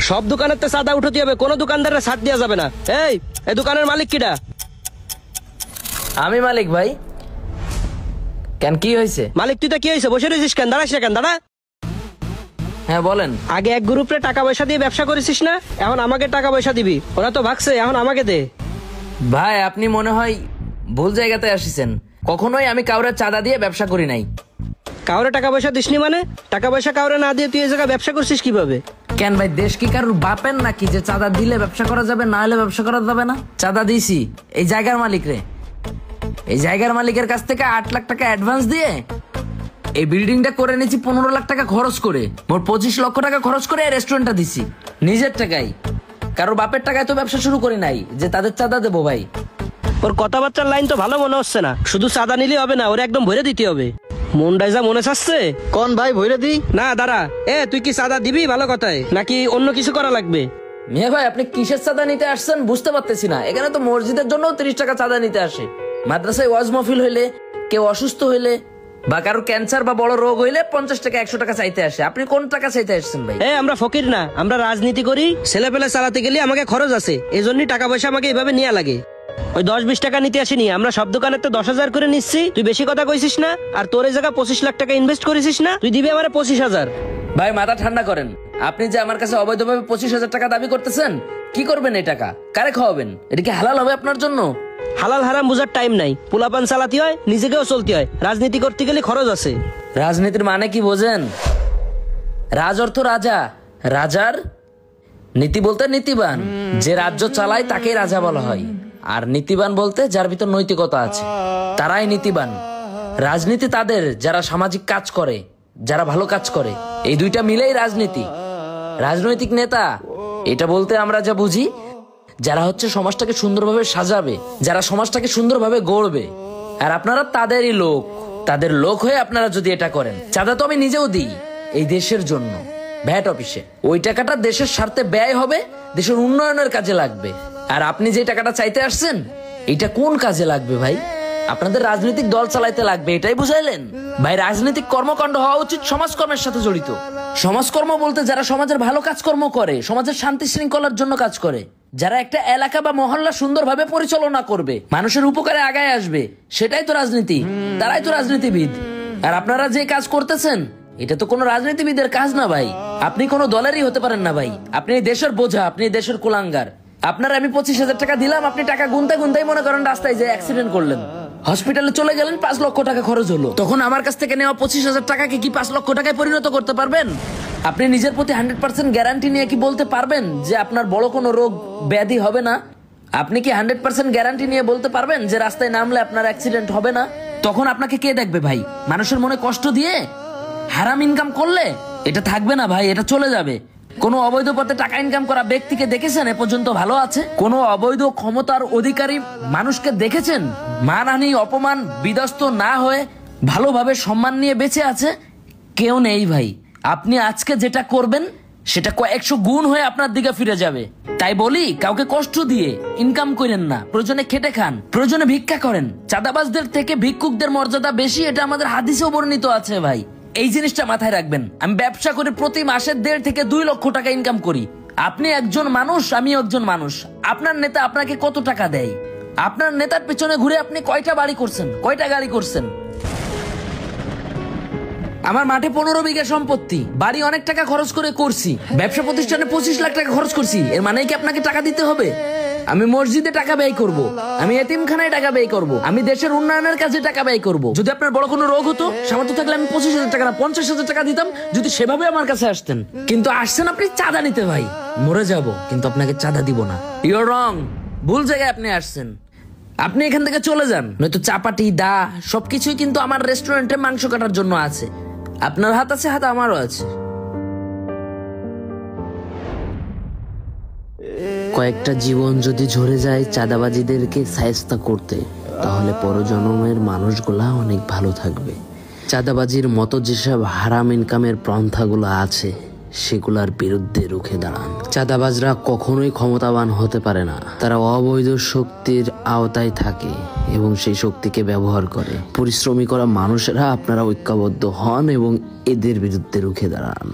সব দোকানের তো চাঁদা উঠাতে হবে, কোনো দোকানদারের ছাড় দেওয়া যাবে না। এই দোকানের মালিক কিডা? আমি মালিক ভাই। কেন, কি হয়েছে? মালিক তুই তো কি হয়েছে, বসে রয়েছিস কেন? দাঁড়াস কেন? দাঁড়া। হ্যাঁ বলেন। আগে এক গ্রুপে টাকা পয়সা দিয়ে ব্যবসা করেছিস না, এখন আমাকে টাকা পয়সা দিবি। ওরা তো ভাগছে, এখন আমাকে দে। ভাই আপনি মনে হয় ভুল জায়গাতে আসিছেন। কখনোই আমি কাউরে চাঁদা দিয়ে ব্যবসা করি নাই। কাউরে টাকা পয়সা দিসনি মানে? টাকা পয়সা কাউরে না দিয়ে তুই এই জায়গায় ব্যবসা করছিস কিভাবে? কেন ভাই, দেশ কি কারোর বাপের নাকি যে চাঁদা দিলে ব্যবসা করা যাবে, না হলে ব্যবসা করা যাবে না? চাঁদা দিয়েছি এই জায়গার মালিক রে। এই জায়গার মালিকের কাছ থেকে 8 লাখ টাকা অ্যাডভান্স দিয়ে এই বিল্ডিংটা করে নিয়েছি 15 লাখ টাকা খরচ করে। মোট 25 লক্ষ টাকা খরচ করে এই রেস্টুরেন্টটা দিছি নিজের টাকায়। কারোর বাপের টাকায় তো ব্যবসা শুরু করি নাই যে তাদের চাঁদা দেবো ভাই। ওর কথাবার্তার লাইন তো ভালো মনে হচ্ছে না। শুধু চাঁদা নিলে হবে না, ওরে একদম ভরে দিতে হবে। মনটাই যা মনে চাচ্ছে। কোন ভাই ভইরে দি? না দাঁড়া, তুই কি চাঁদা দিবি ভালো কথায়, নাকি অন্য কিছু করা লাগবে? মেয়ে ভাই আপনি কিসের চাঁদা নিতে আসছেন বুঝতে পারতেছি না। এখানে তো মসজিদের জন্য 30 টাকা চাঁদা নিতে আসে। মাদ্রাসায় ওয়াজ মাহফিল হইলে, কেউ অসুস্থ হইলে বা কারো ক্যান্সার বা বড় রোগ হইলে 50 টাকা 100 টাকা চাইতে আসে। আপনি কোন টাকা চাইতে আসছেন ভাই? আমরা ফকির না, আমরা রাজনীতি করি। ছেলে পেলে চালাতে গেলে আমাকে খরচ আছে, এই জন্যই টাকা পয়সা আমাকে এভাবে নেওয়া লাগে। ওই 10-20 টাকা নিতে আসিনি, আমরা সব দোকানের তো 10,000 করে নিচ্ছি। তুই বেশি কথা কইছিস না। আর তোর এই জায়গায় 25 লাখ টাকা ইনভেস্ট করেছিস না, তুই দিবি আমার 25,000। ভাই মাথা ঠান্ডা করেন। আপনি যে আমার কাছে অবৈধভাবে 25,000 টাকা দাবি করতেছেন, কি করবেন এই টাকা? কারে খাওয়াবেন? এটা কি হালাল হবে আপনার জন্য? হালাল হারাম বুঝার টাইম নাই। পোলাপান চালাতে হয়, নিজেকেও চলতে হয়। রাজনীতি করতে গেলে খরচ আছে। রাজনীতির মানে কি বোঝেন? রাজ অর্থ রাজা, রাজার নীতি বলতে নীতিবান। যে রাজ্য চালায় তাকেই রাজা বলা হয়। আর নীতিবান বলতে যার ভিতর নৈতিকতা আছে, তারাই নীতিবান। রাজনীতি তাদের যারা সামাজিক কাজ করে, যারা ভালো কাজ করে। এই দুইটা মিলেই রাজনীতি। রাজনৈতিক নেতা এটা বলতে আমরা যা বুঝি, যারা হচ্ছে সমাজটাকে সুন্দরভাবে সাজাবে, যারা সমাজটাকে সুন্দরভাবে গড়বে। আর আপনারা তাদেরই লোক। তাদের লোক হয়ে আপনারা যদি এটা করেন, চাঁদা তো আমি নিজেও দিই এই দেশের জন্য, ভ্যাট অফিসে। ওই টাকাটা দেশের স্বার্থে ব্যয় হবে, দেশের উন্নয়নের কাজে লাগবে। আর আপনি যে টাকাটা চাইতে আসছেন, এটা কোন কাজে লাগবে ভাই? আপনাদের রাজনৈতিক দল চালাইতে লাগবে, এটাই বুঝাইলেন ভাই? রাজনৈতিক কর্মকাণ্ড হওয়া উচিত সমাজকর্মের সাথে জড়িত। সমাজকর্ম বলতে যারা সমাজের ভালো কাজকর্ম করে, সমাজের শান্তি শৃঙ্খলার জন্য কাজ করে, যারা একটা এলাকা বা মহল্লা সুন্দরভাবে পরিচালনা করবে, মানুষের উপকারে আগায় আসবে, সেটাই তো রাজনীতি। তারাই তো রাজনীতিবিদ। আর আপনারা যে কাজ করতেছেন, এটা তো কোনো রাজনীতিবিদের কাজ না ভাই। আপনি কোনো দলেরই হতে পারেন না ভাই। আপনি দেশের বোঝা, আপনি দেশের কুলাঙ্গার। আপনার আমি 25,000 টাকা দিলাম, আপনি টাকা গুনতে গুনতেই মনে করেন রাস্তায় যে অ্যাক্সিডেন্ট করলেন, হসপিটালে চলে গেলেন, 5 লক্ষ টাকা খরচ হলো। তখন আমার কাছ থেকে নেওয়া 25,000 টাকাকে কি 5 লক্ষ টাকায় পরিণত করতে পারবেন? আপনি নিজের প্রতি 100% গ্যারান্টি নিয়ে কি বলতে পারবেন যে আপনার বড় কোনো রোগ ব্যাধি হবে না? আপনি কি 100% গ্যারান্টি নিয়ে বলতে পারবেন যে রাস্তায় নামলে আপনার অ্যাক্সিডেন্ট হবে না? তখন আপনাকে কে দেখবে ভাই? মানুষের মনে কষ্ট দিয়ে হারাম ইনকাম করলে এটা থাকবে না ভাই, এটা চলে যাবে। কোন অবৈধ পথে টাকা ইনকাম করা ব্যক্তিকে দেখেছেন এ পর্যন্ত ভালো আছে? কোন অবৈধ ক্ষমতার অধিকারী মানুষকে দেখেছেন মানহানি অপমান বিধ্বস্ত না হয়ে ভালোভাবে সম্মান নিয়ে বেঁচে আছে? কেউ নেই ভাই। আপনি আজকে যেটা করবেন সেটা কয়েকশো গুণ হয়ে আপনার দিকে ফিরে যাবে। তাই বলি, কাউকে কষ্ট দিয়ে ইনকাম করেন না, প্রয়োজনে খেটে খান, প্রয়োজনে ভিক্ষা করেন। চাঁদাবাজদের থেকে ভিক্ষুকদের মর্যাদা বেশি, এটা আমাদের হাদিসেও বর্ণিত আছে ভাই। এই জিনিসটা মাথায় রাখবেন। আমি ব্যবসা করে প্রতি মাসে 1.5 থেকে 2 লক্ষ টাকা ইনকাম করি। আপনি একজন মানুষ, আমিও একজন মানুষ। আপনার নেতা আপনাকে কত টাকা দেয়? আপনার নেতার পেছনে ঘুরে আপনি কয়টা বাড়ি করছেন, কয়টা গাড়ি করছেন? আমার মাঠে 15 বিঘা সম্পত্তি, বাড়ি অনেক টাকা খরচ করে করছি, ব্যবসা প্রতিষ্ঠানে 25 লাখ টাকা খরচ করছি। এর মানে কি আপনাকে টাকা দিতে হবে? আমি মসজিদে টাকা ব্যয় করব, আমি এতিমখানায় টাকা ব্যয় করব, আমি দেশের উন্নয়নের কাজে টাকা ব্যয় করব। যদি আপনার বড় কোনো রোগ হতো, সামর্থ্য থাকলে আমি 25,000 টাকা না 50,000 টাকা দিতাম, যদি সেভাবে আমার কাছে আসতেন। কিন্তু আসছেন আপনি চাঁদা নিতে ভাই। মরে যাব কিন্তু আপনাকে চাঁদা দিব না। ইউ আর রং, ভুল জায়গায় আপনি আসছেন। আপনি এখান থেকে চলে যান, নয়তো চাপাটি দা সবকিছুই কিন্তু আমার রেস্টুরেন্টে মাংস কাটার জন্য আছে। আপনার হাত আছে, হাত আমারও আছে। কয়েকটা জীবন যদি ঝরে যায় চাঁদাবাজিদেরকে শায়েস্তা করতে, তাহলে পরজন্মের মানুষগুলা অনেক ভালো থাকবে। চাঁদাবাজির মতো যেসব হারাম ইনকামের পন্থাগুলো আছে, সেগুলার বিরুদ্ধে রুখে দাঁড়ান। চাঁদাবাজরা কখনোই ক্ষমতাবান হতে পারে না। তারা অবৈধ শক্তির আওতায় থাকে এবং সেই শক্তিকে ব্যবহার করে। পরিশ্রমী করা মানুষেরা আপনারা ঐক্যবদ্ধ হন এবং এদের বিরুদ্ধে রুখে দাঁড়ান।